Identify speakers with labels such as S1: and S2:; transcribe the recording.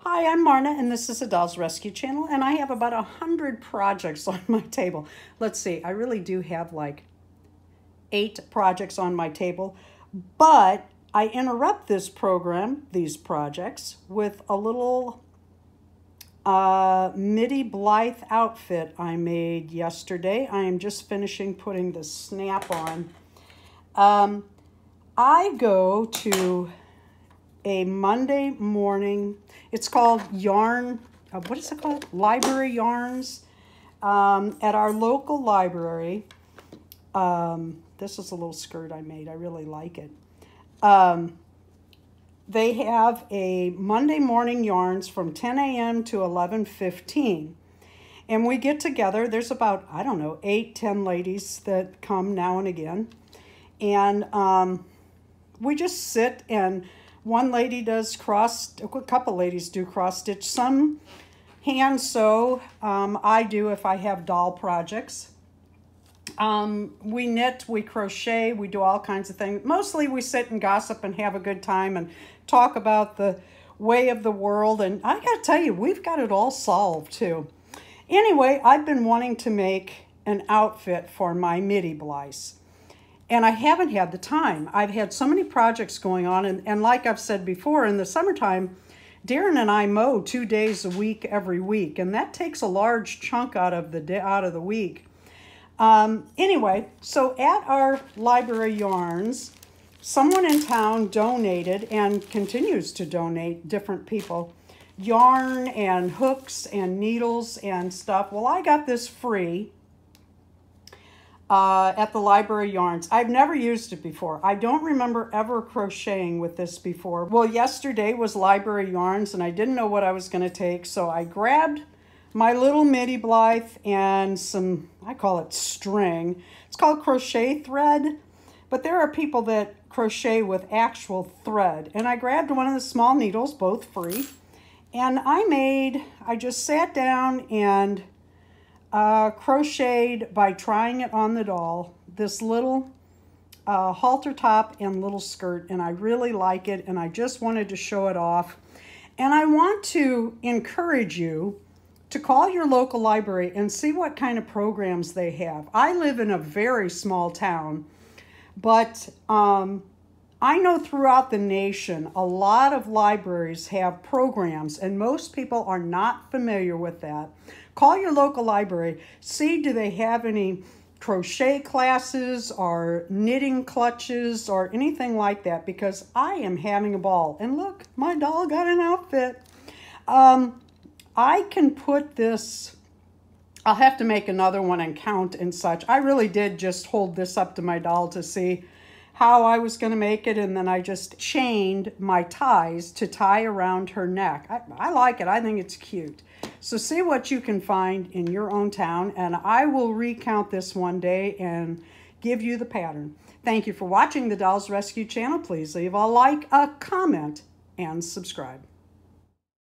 S1: Hi, I'm Marna, and this is a Dolls Rescue channel, and I have about 100 projects on my table. Let's see, I really do have like 8 projects on my table, but I interrupt this program, these projects, with a little Middie Blythe outfit I made yesterday. I am just finishing putting the snap on. I go to a Monday morning, it's called Yarn, what is it called? Library Yarns, at our local library. This is a little skirt I made. I really like it. They have a Monday morning yarns from 10 a.m. to 11:15. And we get together. There's about, I don't know, 8, 10 ladies that come now and again. And we just sit, and one lady does a couple ladies do cross stitch, some hand sew. I do if I have doll projects. We knit, we crochet, we do all kinds of things. Mostly we sit and gossip and have a good time and talk about the way of the world. And I gotta tell you, we've got it all solved too. Anyway, I've been wanting to make an outfit for my Middie Blythe. And I haven't had the time. I've had so many projects going on, and like I've said before, in the summertime, Darren and I mow 2 days a week every week, and that takes a large chunk out of the week. Anyway, so at our library yarns, someone in town donated and continues to donate, different people, yarn and hooks and needles and stuff. Well, I got this free at the library yarns. I've never used it before. I don't remember ever crocheting with this before. Well, yesterday was library yarns, and I didn't know what I was going to take, so I grabbed my little Middie Blythe and some, I call it string. It's called crochet thread, but there are people that crochet with actual thread. And I grabbed one of the small needles, both free, and I just sat down and crocheted by trying it on the doll, this little halter top and little skirt, and I really like it, and I just wanted to show it off. And I want to encourage you to call your local library and see what kind of programs they have. I live in a very small town, but I know throughout the nation, a lot of libraries have programs, and most people are not familiar with that. Call your local library. See, do they have any crochet classes or knitting clutches or anything like that, because I am having a ball. And look, my doll got an outfit. I can put this, I'll have to make another one and count and such. I really did just hold this up to my doll to see how I was going to make it, and then I just chained my ties to tie around her neck. I like it. I think it's cute. So see what you can find in your own town, and I will recount this one day and give you the pattern. Thank you for watching the Dolls Rescue channel. Please leave a like, a comment, and subscribe.